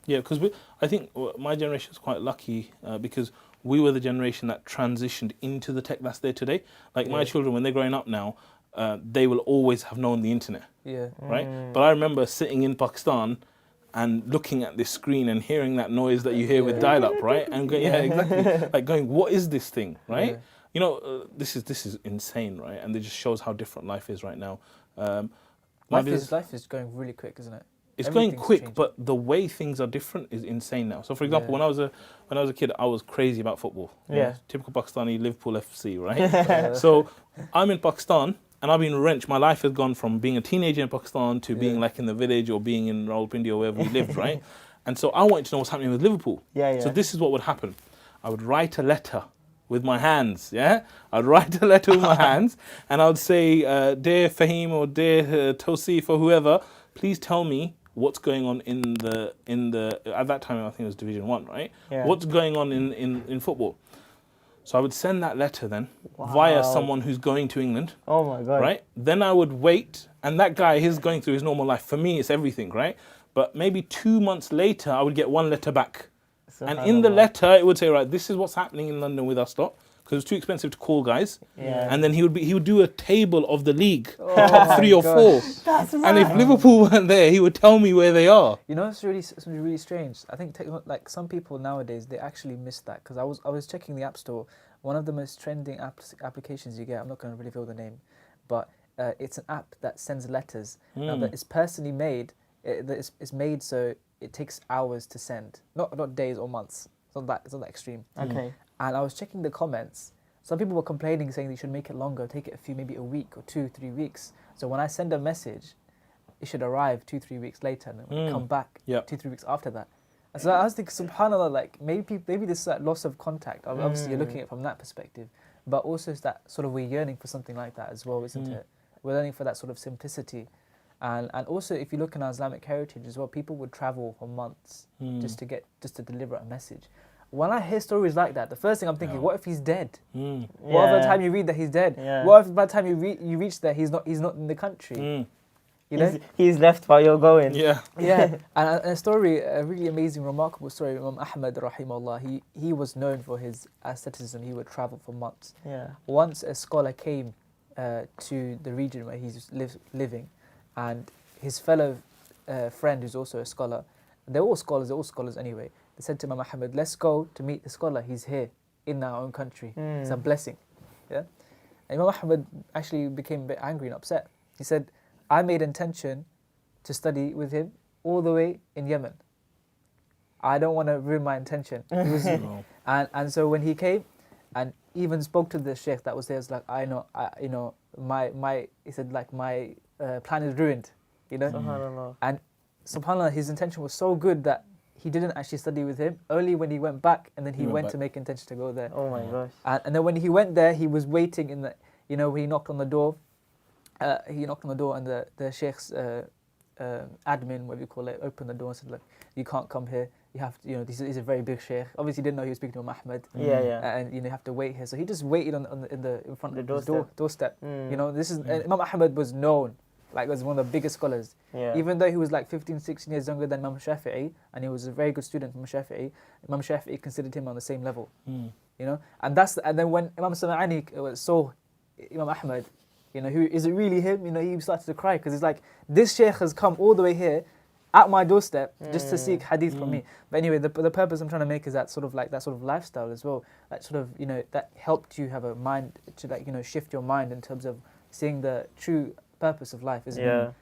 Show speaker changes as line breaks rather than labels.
Yeah, because I think my generation is quite lucky because we were the generation that transitioned into the tech that's there today. Like my children, when they're growing up now, they will always have known the internet,
Yeah.
right? But I remember sitting in Pakistan and looking at this screen and hearing that noise that you hear with dial-up, right? And going, yeah, exactly. Like going, what is this thing, right?
Yeah.
You know, this is insane, right? And it just shows how different life is right now.
Life is going really quick, isn't it?
It's going
Everything's
quick,
changing.
but the way things are different is insane now. So, for example, when I was a kid, I was crazy about football. You know, typical Pakistani, Liverpool FC, right? So, I'm in Pakistan, and I've been wrenched. My life has gone from being a teenager in Pakistan to being like in the village or being in Rawalpindi or wherever we lived, right? And so, I wanted to know what's happening with Liverpool. So, this is what would happen. I would write a letter with my hands, I'd write a letter with my hands, and I would say, "Dear Fahim or dear Tosif or whoever, please tell me what's going on in the at that time I think it was Division 1, right? What's going on in football?" So I would send that letter then via someone who's going to England.
Oh my God.
Right? Then I would wait, and that guy, he's going through his normal life. For me, it's everything, right? But maybe 2 months later, I would get one letter back. And in the letter, it would say, right, this is what's happening in London with our stock, because it's too expensive to call guys. And then he would do a table of the league, top 3 or 4.
That's
and if Liverpool weren't there, he would tell me where they are.
You know, it's really strange. I think like some people nowadays, they actually miss that, because I was checking the App Store. One of the most trending applications you get, I'm not going to reveal the name, but it's an app that sends letters. Now that it's personally made. It's made so it takes hours to send, not days or months. It's not that extreme.
Okay.
And I was checking the comments. Some people were complaining, saying they should make it longer, take it maybe a week or 2-3 weeks. So when I send a message, it should arrive 2-3 weeks later, and then come back 2-3 weeks after that. And so I was thinking, subhanallah, like maybe this is that loss of contact. Obviously, you're looking at it from that perspective, but also it's that sort of we're yearning for something like that as well, isn't it? We're yearning for that sort of simplicity. And also, if you look in our Islamic heritage as well, people would travel for months just to deliver a message. When I hear stories like that, the first thing I'm thinking, what if he's dead? What if by the time you read that he's dead? What if by the time you reach there, he's not in the country? You know?
He's left while you're going.
Yeah. And a story, a really amazing, remarkable story. Mohammad, rahimahullah, he was known for his asceticism. He would travel for months. Once a scholar came to the region where he's living, and his fellow friend, who's also a scholar, they're all scholars anyway. They said to Imam Mohammad, let's go to meet the scholar. He's here in our own country. It's a blessing. And Imam Mohammad actually became a bit angry and upset. He said, I made intention to study with him all the way in Yemen. I don't want to ruin my intention. And so when he came and even spoke to the sheikh that was there, it's like, he said, like, my plan is ruined, you know.
SubhanAllah.
And subhanAllah, his intention was so good that he didn't actually study with him. Only when he went back, and then he went to make intention to go there.
Oh my gosh.
And then when he went there, he was waiting in the, when he knocked on the door. And the sheikh's admin, whatever you call it, opened the door and said, look, you can't come here. You have to, he's a very big sheikh. Obviously, he didn't know he was speaking to Mohammed. And you have to wait here. So he just waited in front of the doorstep. This is Imam Ahmad was known like as one of the biggest scholars. Even though he was like 15, 16 years younger than Imam Shafi'i, and he was a very good student from Imam Shafi'i considered him on the same level. And then when Imam Sam'ani saw Imam Ahmad, who is it really him? He started to cry because it's like, this sheikh has come all the way here at my doorstep just to seek hadith from me. But anyway, the purpose I'm trying to make is that sort of lifestyle as well. That sort of, that helped you have a mind to shift your mind in terms of seeing the true purpose of life, isn't it?